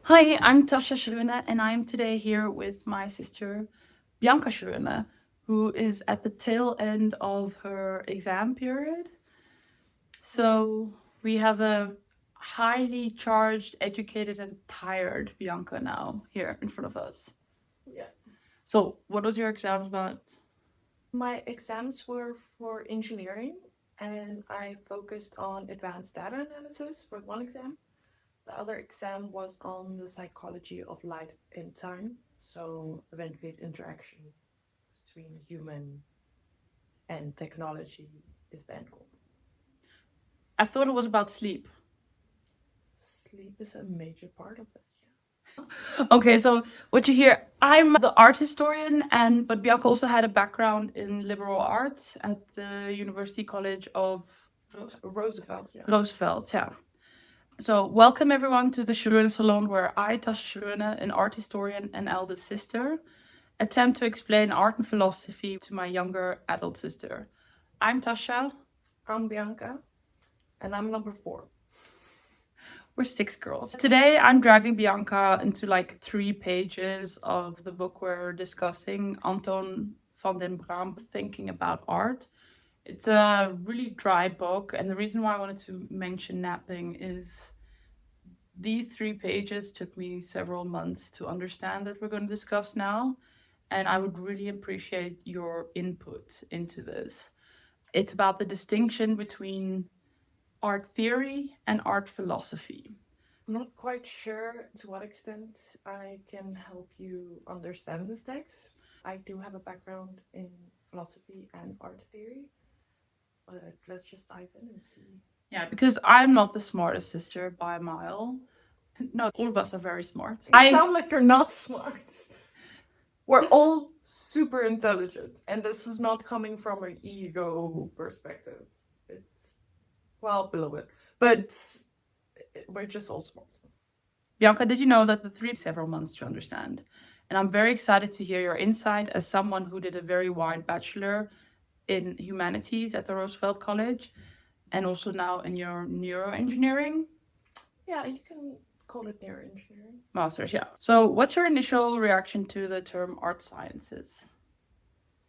Hi, I'm Tasha Schröner, and I'm today here with my sister Bianca Schröner, who is at the tail end of her exam period. So we have a highly charged, educated, and tired Bianca now here in front of us. Yeah. So, what was your exam about? My exams were for engineering, and I focused on advanced data analysis for one exam. The other exam was on the psychology of light and time, so event-based interaction between human and technology is the end goal. I thought it was about sleep. Sleep is a major part of that, Okay, so what you hear, I'm the art historian, and but Bianca also had a background in liberal arts at the University College of yeah. Roosevelt, yeah. Roosevelt. Yeah. So welcome everyone to the Schröner Salon, where I, Tasha Schröner, an art historian and eldest sister, attempt to explain art and philosophy to my younger adult sister. I'm Tasha. I'm Bianca, and I'm number 4. We're 6 girls. Today, I'm dragging Bianca into like 3 pages of the book we're discussing, Anton van den Bram, Thinking About Art. It's a really dry book, and the reason why I wanted to mention napping is these 3 pages took me several months to understand that we're going to discuss now, and I would really appreciate your input into this. It's about the distinction between art theory and art philosophy. I'm not quite sure to what extent I can help you understand this text. I do have a background in philosophy and art theory, but let's just dive in and see. Yeah, because I'm not the smartest sister by a mile. No, all of us are very smart. You sound like you're not smart. We're all super intelligent, and this is not coming from an ego perspective. It's, well, below it, but we're just all smart. Bianca, did you know that the three several months to understand? And I'm very excited to hear your insight as someone who did a very wide bachelor in humanities at the Roosevelt College and also now in your neuroengineering Yeah, you can call it neuroengineering. masters. Yeah. So, what's your initial reaction to the term art sciences?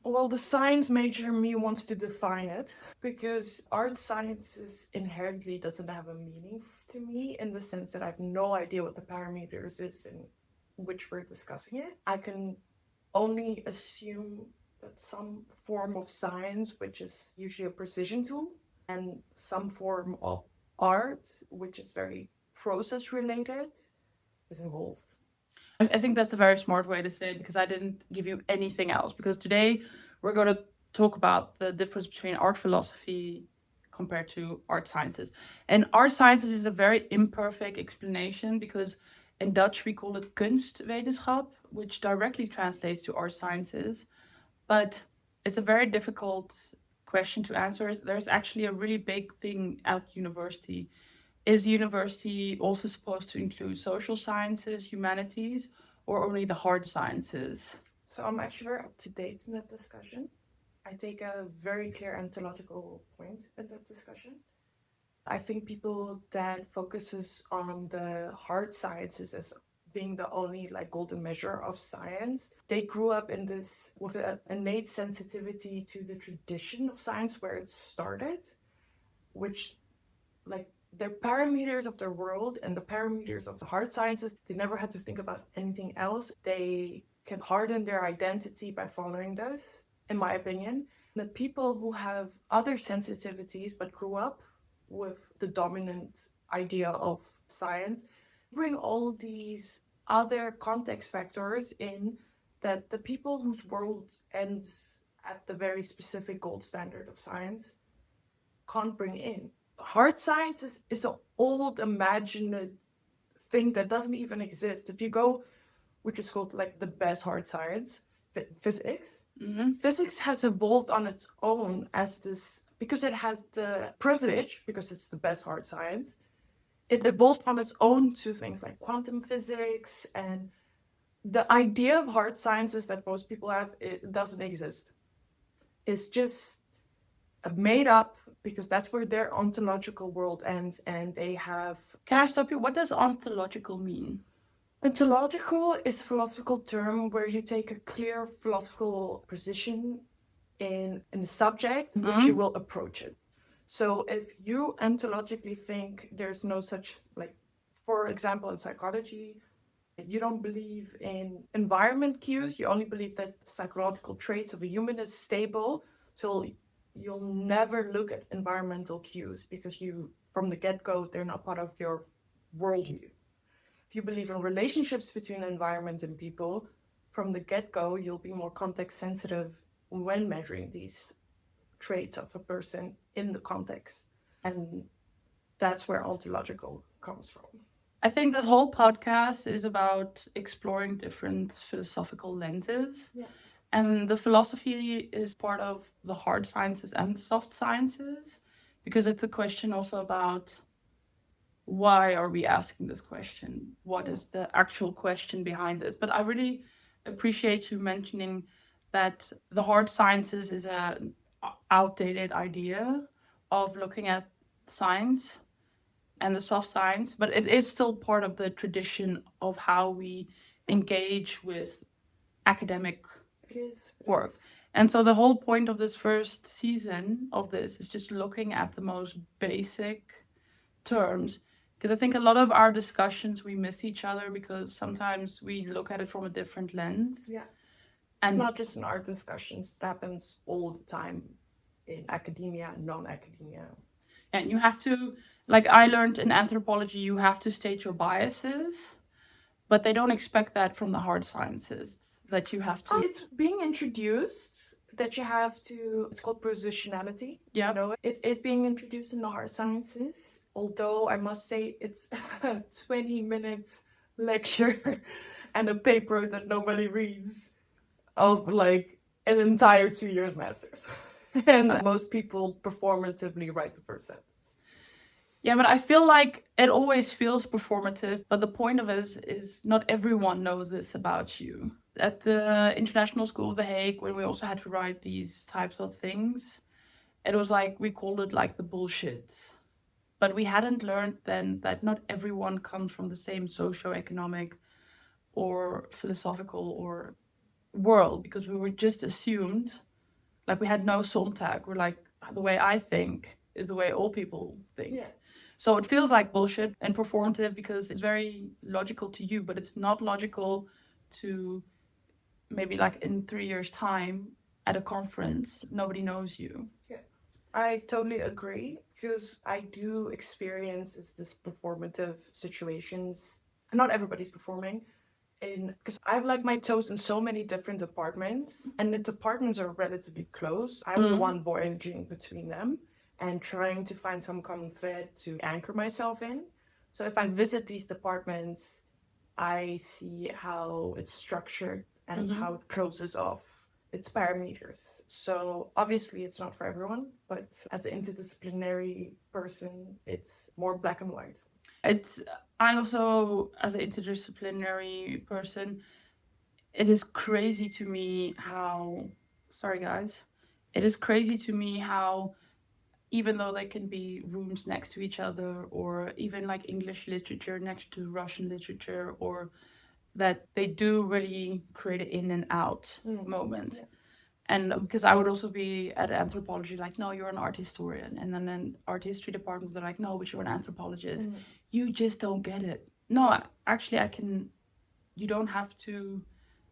Well, the science major in me wants to define it because art sciences inherently doesn't have a meaning to me in the sense that I have no idea what the parameters is in which we're discussing it. I can only assume that some form of science, which is usually a precision tool, and some form of art, which is very process related, is involved. I think that's a very smart way to say it because I didn't give you anything else. Because today we're going to talk about the difference between art philosophy compared to art sciences. And art sciences is a very imperfect explanation because in Dutch we call it Kunstwetenschap, which directly translates to art sciences. But it's a very difficult question to answer. There's actually a really big thing at university. Is university also supposed to include social sciences, humanities, or only the hard sciences? So I'm actually very up to date in that discussion. I take a very clear ontological point in that discussion. I think people that focuses on the hard sciences as being the only like golden measure of science, they grew up in this with an innate sensitivity to the tradition of science where it started, which like their parameters of their world and the parameters of the hard sciences, they never had to think about anything else. They can harden their identity by following this, in my opinion. The people who have other sensitivities but grew up with the dominant idea of science bring all these other context factors in that the people whose world ends at the very specific gold standard of science can't bring in. Hard science is an old imagined thing that doesn't even exist. If you go, which is called like the best hard science, physics. Mm-hmm. Physics has evolved on its own as this because it has the privilege, because it's the best hard science. It evolved on its own to things like quantum physics, and the idea of hard sciences that most people have, it doesn't exist. It's just made up because that's where their ontological world ends, and they have. Can I stop you? What does ontological mean? Ontological is a philosophical term where you take a clear philosophical position in the subject in which you will approach it. So if you ontologically think there's no such, like, for example, in psychology, you don't believe in environment cues, you only believe that psychological traits of a human is stable, so you'll never look at environmental cues because you, from the get-go, they're not part of your worldview. If you believe in relationships between environment and people, from the get-go, you'll be more context sensitive when measuring these traits of a person in the context. And that's where ontological comes from. I think the whole podcast is about exploring different philosophical lenses. Yeah. And the philosophy is part of the hard sciences and soft sciences, because it's a question also about why are we asking this question? What is the actual question behind this? But I really appreciate you mentioning that the hard sciences is an outdated idea of looking at science and the soft science, but it is still part of the tradition of how we engage with academic work. And so the whole point of this first season of this is just looking at the most basic terms, because I think a lot of our discussions we miss each other because sometimes we look at it from a different lens. Yeah. And it's not just in art discussions, it happens all the time in academia and non-academia. And you have to, like I learned in anthropology, you have to state your biases, but they don't expect that from the hard sciences, that you have to. It's being introduced that you have to, it's called positionality. Yeah. You know, it is being introduced in the hard sciences, although I must say it's a 20-minute lecture and a paper that nobody reads of like an entire 2 years master's. And most people performatively write the first sentence. Yeah, but I feel like it always feels performative, but the point of it is not everyone knows this about you. At the International School of The Hague, when we also had to write these types of things, it was like, we called it like the bullshit. But we hadn't learned then that not everyone comes from the same socioeconomic or philosophical or world, because we were just assumed, like we had no Sontag. We're like, the way I think is the way all people think. Yeah. So it feels like bullshit and performative because it's very logical to you, but it's not logical to maybe like in 3 years' time at a conference, nobody knows you. Yeah, I totally agree, because I do experience this performative situations. Not everybody's performing, because I have like my toes in so many different departments, and the departments are relatively close. I'm the one voyaging between them and trying to find some common thread to anchor myself in. So if I visit these departments, I see how it's structured and how it closes off its parameters. So obviously it's not for everyone, but as an interdisciplinary person, it's more black and white. I also, as an interdisciplinary person, it is crazy to me how, sorry guys, it is crazy to me how, even though there can be rooms next to each other, or even like English literature next to Russian literature, or that they do really create an in and out moment. Yeah. And because I would also be at anthropology, like, no, you're an art historian. And then an art history department, they're like, no, but you're an anthropologist. You just don't get it. No, actually, you don't have to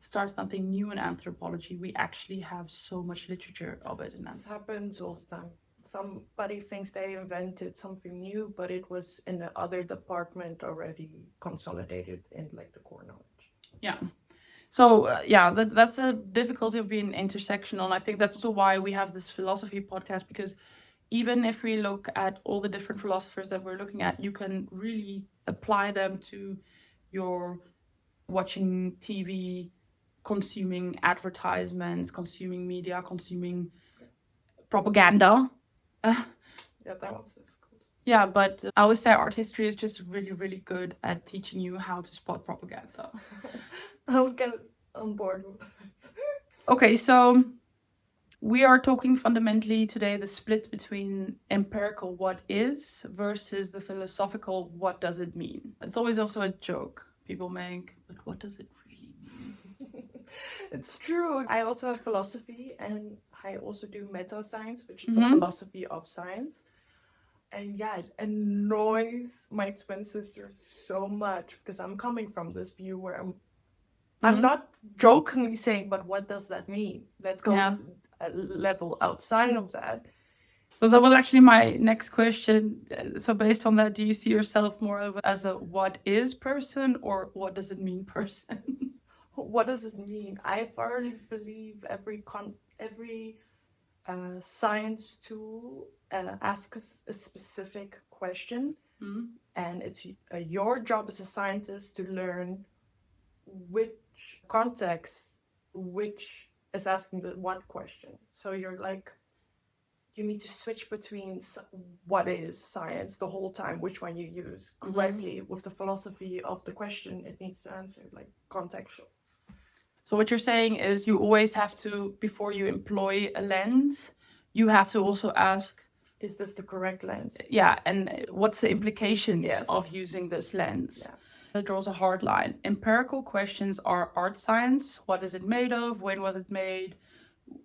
start something new in anthropology. We actually have so much literature of it in This happens all the time. Somebody thinks they invented something new, but it was in the other department already consolidated in like the core knowledge. Yeah. So that's a difficulty of being intersectional. And I think that's also why we have this philosophy podcast, because even if we look at all the different philosophers that we're looking at, you can really apply them to your watching TV, consuming advertisements, consuming media, consuming propaganda. Yeah, that was difficult. Yeah, but I always say art history is just really, really good at teaching you how to spot propaganda. I'll get on board with that. Okay, so we are talking fundamentally today the split between empirical what is versus the philosophical what does it mean. It's always also a joke people make. but what does it really mean? It's true. I also have philosophy, and I also do meta science, which is the Mm-hmm. philosophy of science. And yeah, it annoys my twin sister so much because I'm coming from this view where I'm not jokingly saying, but what does that mean? Let's go Yeah. a level outside of that. So that was actually my next question. So based on that, do you see yourself more as a what is person or what does it mean person? What does it mean? I firmly believe every science tool asks a specific question, and it's your job as a scientist to learn which context which is asking the what question. So you're like, you need to switch between what is science the whole time, which one you use correctly with the philosophy of the question it needs to answer, like contextual. So what you're saying is you always have to, before you employ a lens, you have to also ask, is this the correct lens? Yeah, and what's the implications Yes. of using this lens? Yeah. That draws a hard line. Empirical questions are art science. What is it made of? When was it made?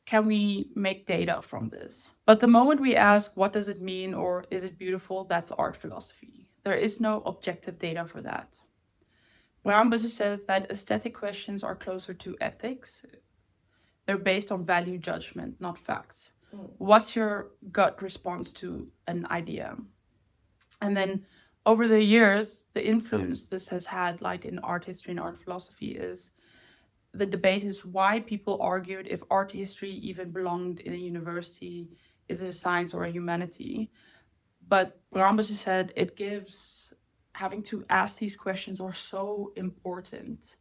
Can we make data from this? But the moment we ask, what does it mean or is it beautiful? That's art philosophy. There is no objective data for that. Brambus says that aesthetic questions are closer to ethics. They're based on value judgment, not facts. What's your gut response to an idea? And then over the years, the influence this has had, like in art history and art philosophy, is the debate is why people argued if art history even belonged in a university. Is it a science or a humanity? But Rambus said it gives, having to ask these questions are so important.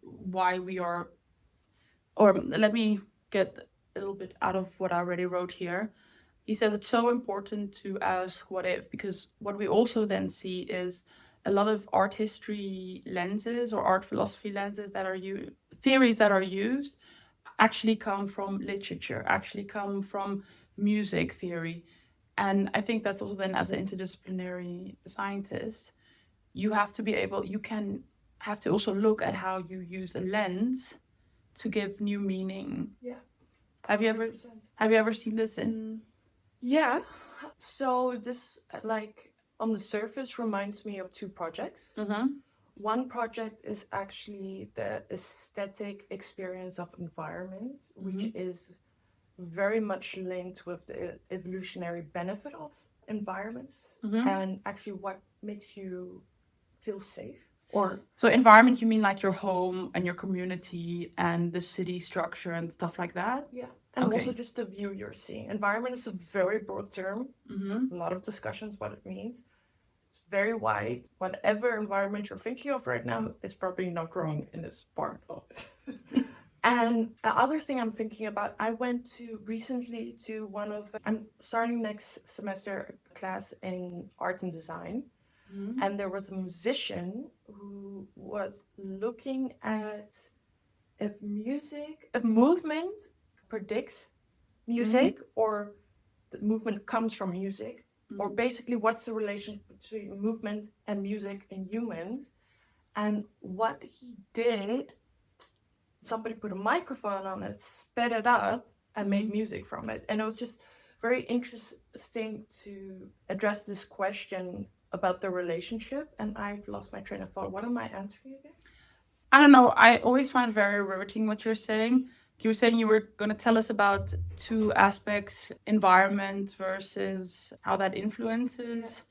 Why we are, or let me get a little bit out of what I already wrote here. He says it's so important to ask what if, because what we also then see is a lot of art history lenses or art philosophy lenses that are theories that are used actually come from literature, actually come from music theory. And I think that's also then, as an interdisciplinary scientist, you have to be able, you can have to also look at how you use a lens to give new meaning. Yeah. Have you ever seen this in? Yeah. So this, like, on the surface reminds me of two projects. One project is actually the aesthetic experience of environment, which is very much linked with the evolutionary benefit of environments and actually what makes you feel safe. Or So environment, you mean like your home and your community and the city structure and stuff like that? yeah, and Okay. also just the view you're seeing. Environment is a very broad term. A lot of discussions what it means. It's very wide. Whatever environment you're thinking of right now is probably not wrong in this part of it. And the other thing I'm thinking about, I went to recently to I'm starting next semester a class in art and design. And there was a musician who was looking at if movement predicts music or the movement comes from music, or basically what's the relation between movement and music in humans. And what he did, somebody put a microphone on it, sped it up, and made music from it. And it was just very interesting to address this question about the relationship. And I've lost my train of thought. What am I answering again? I don't know. I always find very riveting what you're saying. You were saying you were going to tell us about two aspects, environment versus how that influences.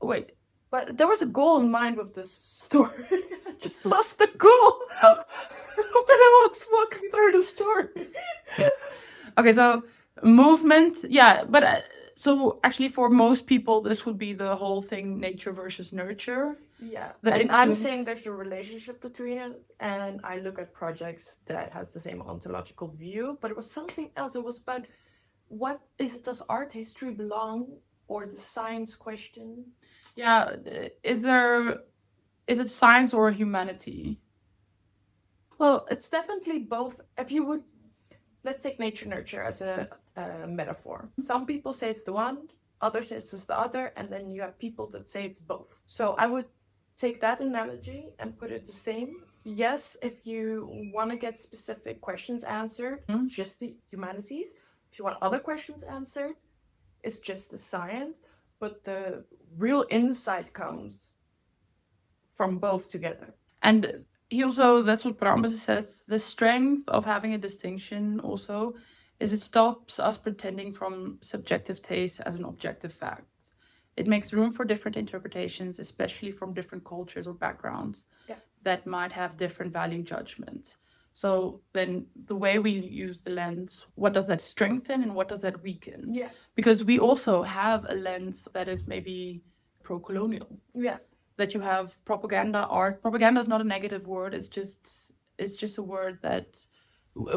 Wait. But there was a goal in mind with this story. I just lost the goal when I was walking through the story. Okay, so movement, yeah, but so actually for most people, this would be the whole thing, nature versus nurture. Yeah, The and I'm influence. saying there's a relationship between it, and I look at projects that has the same ontological view, but it was something else. It was about what is it? Does art history belong, or the science question? Yeah, is it science or humanity? Well, it's definitely both. If you would, let's take nature nurture as a metaphor. Some people say it's the one, others say it's the other, and then you have people that say it's both. So I would take that analogy and put it the same. Yes, if you want to get specific questions answered, it's just the humanities. If you want other questions answered, it's just the science. But the real insight comes from both together. And he also, that's what Brambis says, the strength of having a distinction also is it stops us pretending from subjective taste as an objective fact. It makes room for different interpretations, especially from different cultures or backgrounds that might have different value judgments. So then the way we use the lens, what does that strengthen and what does that weaken? Yeah. Because we also have a lens that is maybe pro-colonial. Yeah. That you have propaganda art. Propaganda is not a negative word. It's just a word that,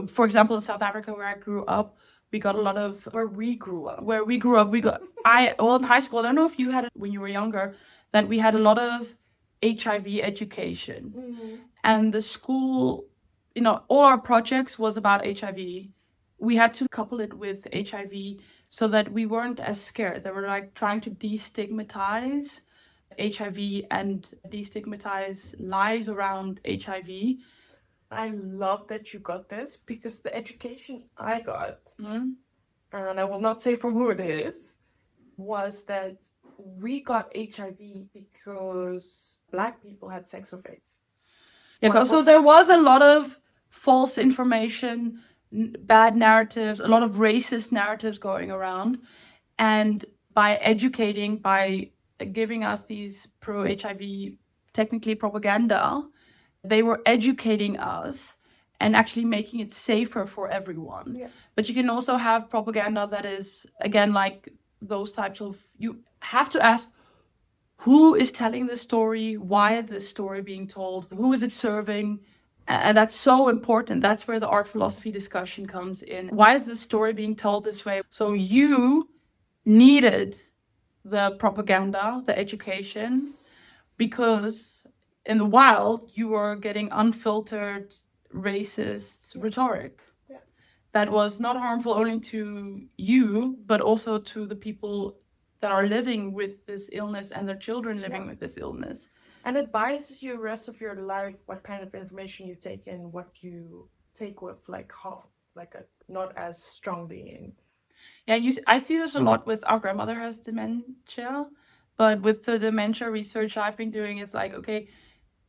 for example, in South Africa where I grew up, we got a lot of Where we grew up. we got in high school. I don't know if you had it when you were younger, that we had a lot of HIV education. Mm-hmm. And the school, all our projects was about HIV. We had to couple it with HIV so that we weren't as scared. They were like trying to destigmatize HIV and destigmatize lies around HIV. I love that you got this because the education I got, Mm-hmm. and I will not say from who it is, was that we got HIV because Black people had sex with AIDS. Yeah, so there was a lot of false information, bad narratives, a lot of racist narratives going around. And by educating, by giving us these pro HIV, technically propaganda, they were educating us and actually making it safer for everyone. Yeah. But you can also have propaganda that is, again, like those types of, you have to ask who is telling the story, why is this story being told, who is it serving. And that's so important. That's where the art philosophy discussion comes in. Why is this story being told this way? So you needed the propaganda, the education, because in the wild you were getting unfiltered racist rhetoric that was not harmful only to you, but also to the people that are living with this illness and their children living with this illness. And it biases you the rest of your life, what kind of information you take in, what you take with not as strongly in. Yeah, I see this a lot with our grandmother has dementia, but with the dementia research I've been doing, is like, okay,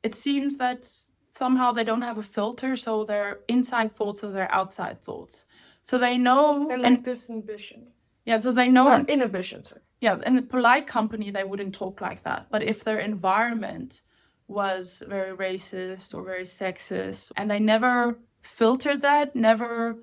it seems that somehow they don't have a filter, so their inside thoughts are their outside thoughts. So they know, They're like disinhibition. Yeah, so they know. Or inhibition, sorry. Yeah, in a polite company, they wouldn't talk like that. But if their environment was very racist or very sexist, and they never filtered that, never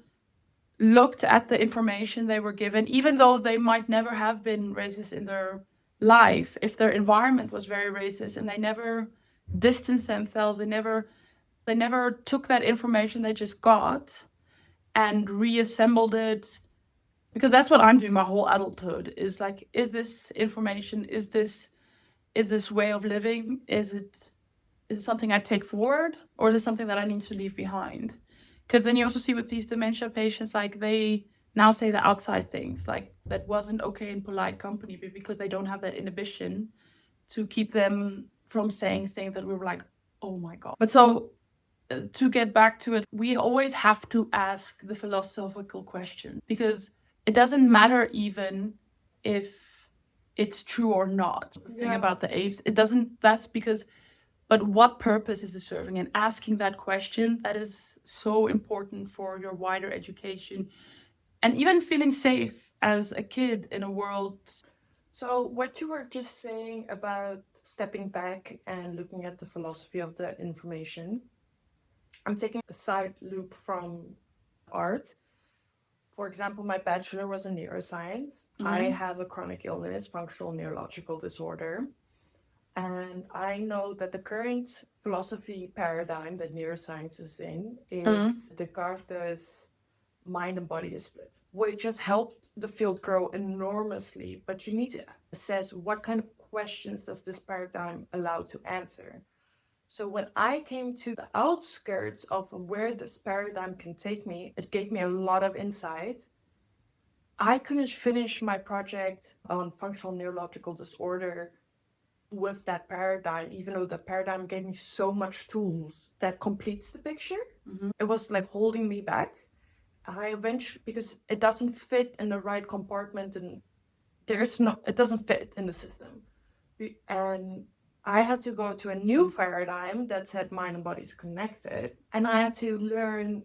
looked at the information they were given, even though they might never have been racist in their life, if their environment was very racist and they never distanced themselves, they never took that information they just got and reassembled it. Because that's what I'm doing my whole adulthood, is like, is this information, is this way of living, is it something I take forward, or is it something that I need to leave behind? Because then you also see with these dementia patients, like, they now say the outside things, like, that wasn't okay in polite company, but because they don't have that inhibition to keep them from saying things that we were like, oh my God. But so, to get back to it, we always have to ask the philosophical question, because it doesn't matter even if it's true or not. The thing about the apes, it doesn't, that's because, but what purpose is it serving? And asking that question, that is so important for your wider education and even feeling safe as a kid in a world. So what you were just saying about stepping back and looking at the philosophy of the information, I'm taking a side loop from art. For example, my bachelor was in neuroscience. I have a chronic illness, functional neurological disorder. And I know that the current philosophy paradigm that neuroscience is in is Descartes' mind and body is split, which has helped the field grow enormously. But you need to assess what kind of questions does this paradigm allow to answer. So when I came to the outskirts of where this paradigm can take me, it gave me a lot of insight. I couldn't finish my project on functional neurological disorder with that paradigm, even though the paradigm gave me so much tools that completes the picture, it was like holding me back. I eventually, because it doesn't fit in the right compartment, and it doesn't fit in the system. And I had to go to a new paradigm that said mind and body is connected. And I had to learn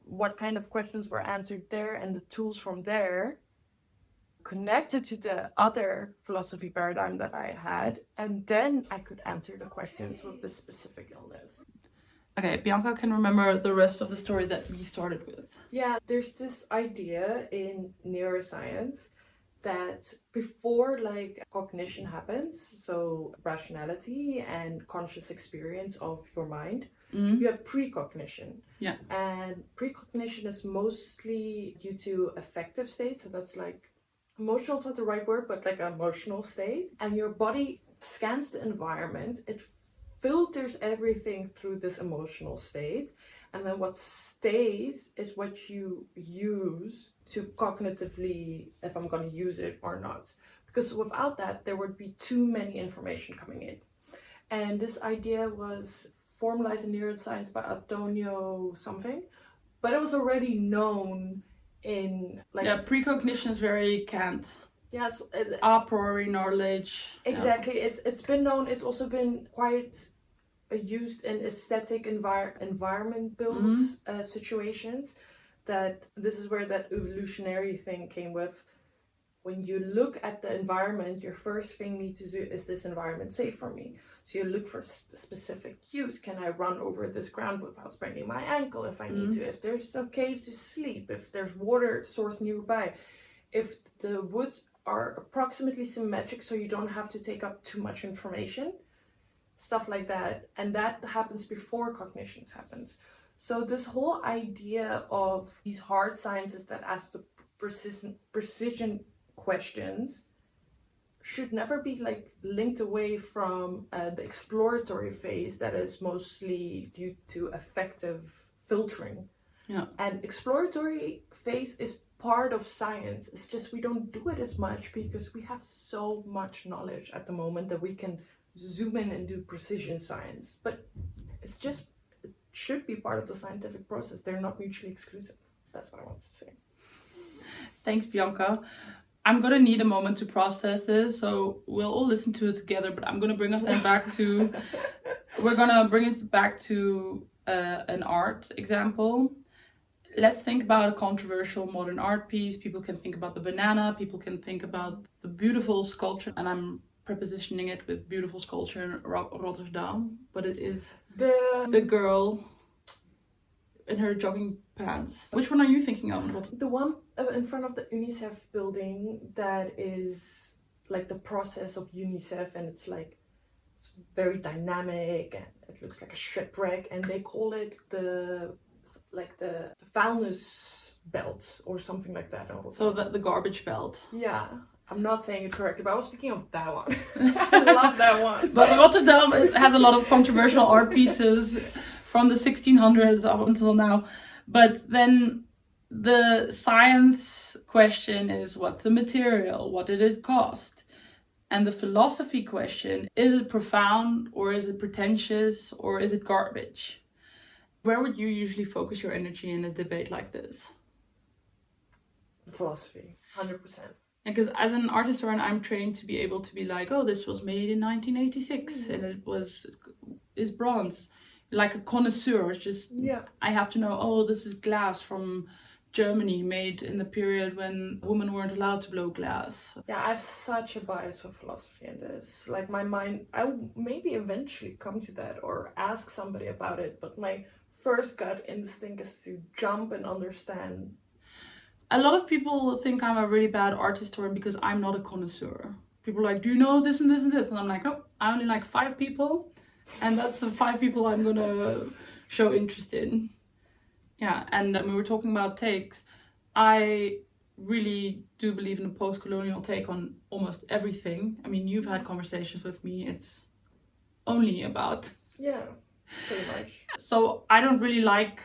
what kind of questions were answered there and the tools from there connected to the other philosophy paradigm that I had. And then I could answer the questions with the specific illness. Okay, Bianca can remember the rest of the story that we started with. Yeah, there's this idea in neuroscience that before like cognition happens, so rationality and conscious experience of your mind, you have precognition. Yeah. And precognition is mostly due to affective state, so that's like emotional is not the right word, but like emotional state. And your body scans the environment, it filters everything through this emotional state, and then what stays is what you use to cognitively, if I'm going to use it or not, because without that there would be too many information coming in. And this idea was formalized in neuroscience by Antonio something, but it was already known in like, yeah, precognition is very Kant. Yes, a priori knowledge. Exactly. Yeah. It's been known. It's also been quite used in aesthetic environment build situations. That this is where that evolutionary thing came with. When you look at the environment, your first thing you need to do is, this environment safe for me? So you look for specific cues. Can I run over this ground without spraining my ankle if I need to? If there's a cave to sleep, if there's water source nearby, if the woods are approximately symmetric so you don't have to take up too much information, stuff like that. And that happens before cognitions happens. So this whole idea of these hard sciences that ask the precision questions should never be like linked away from the exploratory phase that is mostly due to affective filtering. Yeah. And exploratory phase is part of science. It's just we don't do it as much because we have so much knowledge at the moment that we can zoom in and do precision science. But it's just, it should be part of the scientific process. They're not mutually exclusive. That's what I want to say. Thanks, Bianca. I'm gonna need a moment to process this, so we'll all listen to it together, but I'm gonna bring us then back to we're gonna bring it back to an art example. Let's think about a controversial modern art piece. People can think about the banana, people can think about the beautiful sculpture, and I'm prepositioning it with beautiful sculpture in Rotterdam, but it is the girl in her jogging pants. Which one are you thinking of? The one in front of the UNICEF building that is like the process of UNICEF, and it's like, it's very dynamic and it looks like a shipwreck, and they call it the foulness belt or something like that. So the garbage belt. Yeah. I'm not saying it correctly, but I was thinking of that one. I love that one. But Rotterdam has a lot of controversial art pieces from the 1600s up until now. But then the science question is, what's the material? What did it cost? And the philosophy question, is it profound or is it pretentious or is it garbage? Where would you usually focus your energy in a debate like this? Philosophy, 100%. Because as an art historian, I'm trained to be able to be like, oh, this was made in 1986 and it is bronze. Like a connoisseur, it's just, I have to know, oh, this is glass from Germany made in the period when women weren't allowed to blow glass. Yeah, I have such a bias for philosophy in this. Like my mind, I will maybe eventually come to that or ask somebody about it, but my first gut instinct is to jump and understand. A lot of people think I'm a really bad art historian because I'm not a connoisseur. People are like, do you know this and this and this? And I'm like, no, I only like 5 people. And that's the 5 people I'm gonna show interest in. Yeah, and when we were talking about takes, I really do believe in a post-colonial take on almost everything. I mean, you've had conversations with me. It's only about... Yeah, pretty much. So I don't really like...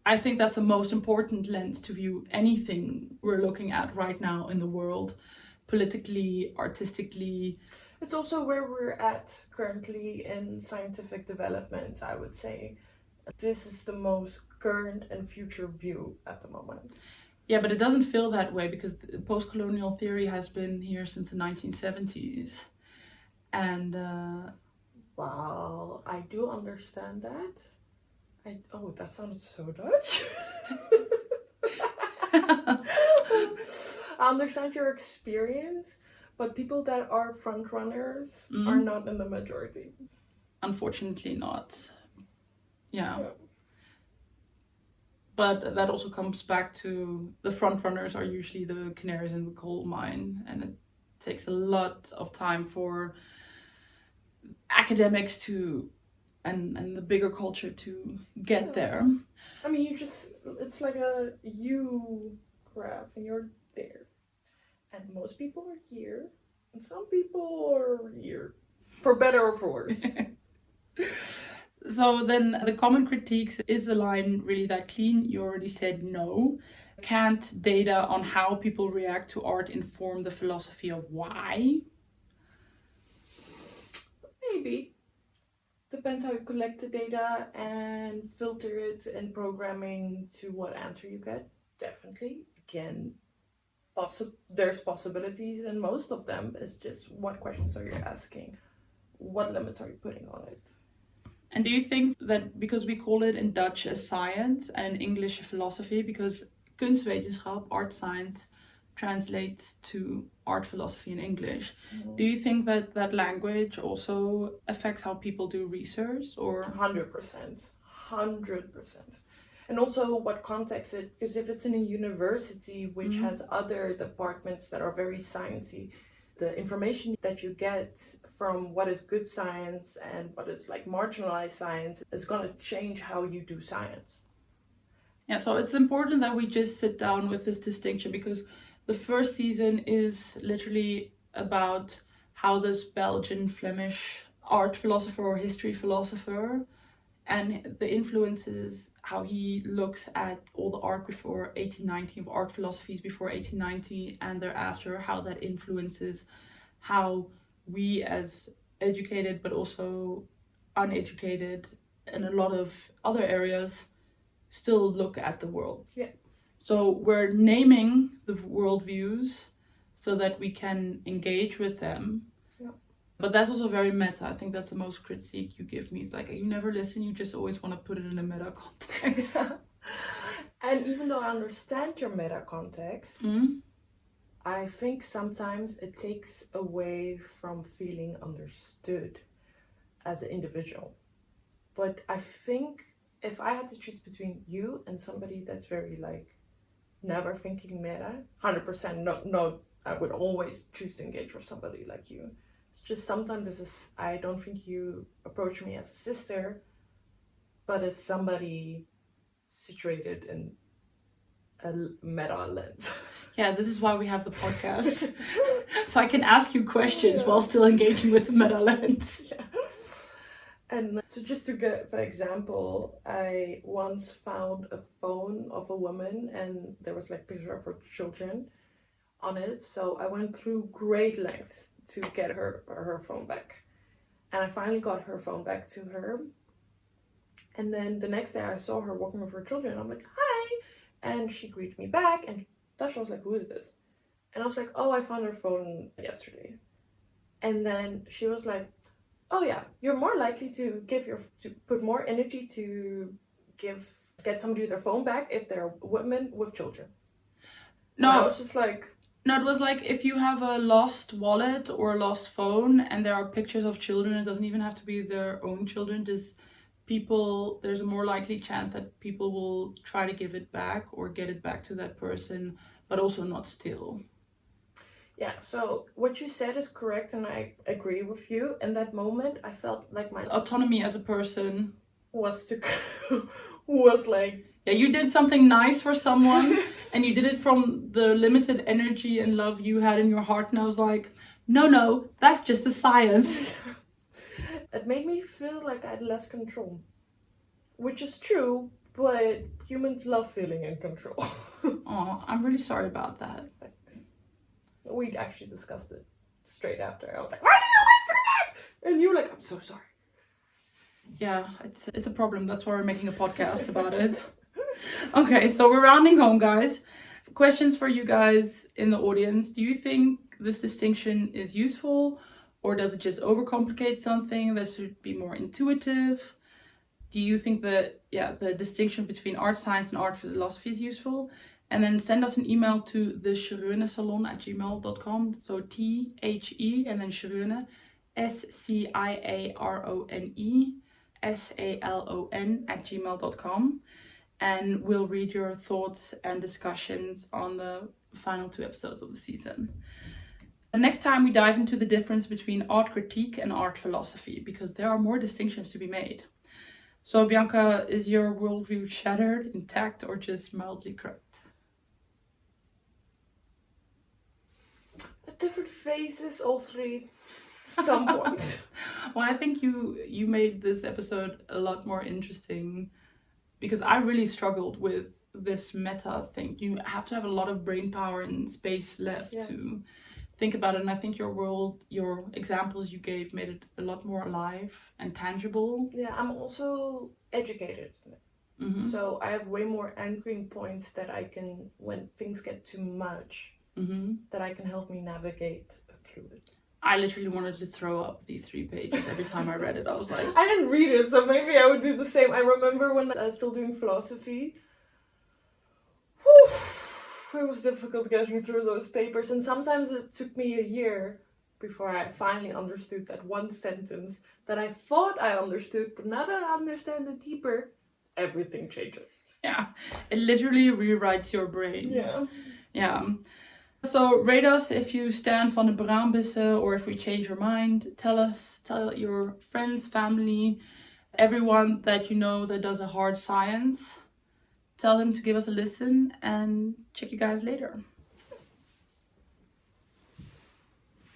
I think that's the most important lens to view anything we're looking at right now in the world. Politically, artistically... It's also where we're at currently in scientific development, I would say. This is the most current and future view at the moment. Yeah, but it doesn't feel that way because post-colonial theory has been here since the 1970s. And Well, I do understand that. Oh, that sounded so Dutch. I understand your experience, but people that are front runners are not in the majority. Unfortunately not. Yeah. But that also comes back to the front runners are usually the canaries in the coal mine, and it takes a lot of time for academics to and the bigger culture to get there. I mean, it's like a U graph and you're there. And most people are here, and some people are here. For better or for worse. So then the common critiques, is the line really that clean? You already said no. Can't data on how people react to art inform the philosophy of why? Maybe. Depends how you collect the data and filter it in programming to what answer you get. Definitely. Again, there's possibilities, and most of them is just what questions are you asking? What limits are you putting on it? And do you think that because we call it in Dutch as science and in English philosophy, because Kunstwetenschap, art science, translates to art philosophy in English, do you think that that language also affects how people do research, or? 100%. 100%. And also what context it, because if it's in a university which has other departments that are very sciencey, the information that you get from what is good science and what is like marginalized science is going to change how you do science. Yeah, so it's important that we just sit down with this distinction, because the first season is literally about how this Belgian Flemish art philosopher or history philosopher and the influences, how he looks at all the art before 1890, of art philosophies before 1890 and thereafter, how that influences how we as educated but also uneducated in a lot of other areas still look at the world. Yeah. So we're naming the worldviews so that we can engage with them. Yeah. But that's also very meta. I think that's the most critique you give me. It's like, you never listen, you just always want to put it in a meta context. And even though I understand your meta context, I think sometimes it takes away from feeling understood as an individual. But I think if I had to choose between you and somebody that's very like never thinking meta, 100% no, I would always choose to engage with somebody like you. It's just sometimes I don't think you approach me as a sister, but as somebody situated in a meta lens. Yeah, this is why we have the podcast. So I can ask you questions while still engaging with the meta lens. Yeah. And so just to give an example, I once found a phone of a woman and there was like picture of her children on it. So I went through great lengths to get her phone back. And I finally got her phone back to her. And then the next day I saw her walking with her children. I'm like, hi. And she greeted me back. And Tasha was like, who is this? And I was like, oh, I found her phone yesterday. And then she was like, oh yeah, you're more likely to put more energy to get somebody their phone back if they're women with children. No, and I was just like, no, it was like if you have a lost wallet or a lost phone and there are pictures of children, it doesn't even have to be their own children, just people, there's a more likely chance that people will try to give it back or get it back to that person, but also not steal. Yeah, so what you said is correct and I agree with you. In that moment, I felt like my autonomy as a person was like, yeah, you did something nice for someone and you did it from the limited energy and love you had in your heart, and I was like, no, that's just the science. It made me feel like I had less control, which is true, but humans love feeling in control. Oh, I'm really sorry about that. Thanks. We actually discussed it straight after. I was like, why do you And you're like, I'm so sorry. Yeah, it's a problem. That's why we're making a podcast about it. Okay, so we're rounding home, guys. Questions for you guys in the audience. Do you think this distinction is useful, or does it just overcomplicate something that should be more intuitive? Do you think that, the distinction between art science and art philosophy is useful? And then send us an email to theschrönesalon@gmail.com. So THE and then Schröne, SCIARONESALON@gmail.com. And we'll read your thoughts and discussions on the final 2 episodes of the season. The next time we dive into the difference between art critique and art philosophy, because there are more distinctions to be made. So Bianca, is your worldview shattered, intact, or just mildly cracked? At different phases, all 3, some point. Well, I think you made this episode a lot more interesting, because I really struggled with this meta thing. You have to have a lot of brain power and space left to think about it. And I think your examples you gave made it a lot more alive and tangible. Yeah, I'm also educated. Mm-hmm. So I have way more anchoring points that I can, when things get too much, that I can help me navigate through it. I literally wanted to throw up these 3 pages every time I read it. I was like... I didn't read it, so maybe I would do the same. I remember when I was still doing philosophy. It was difficult getting through those papers, and sometimes it took me a year before I finally understood that one sentence that I thought I understood, but now that I understand it deeper, everything changes. Yeah, it literally rewrites your brain. Yeah. So rate us if you stand van de braambussen, or if we change your mind. Tell your friends, family, everyone that you know that does a hard science. Tell them to give us a listen, and check you guys later.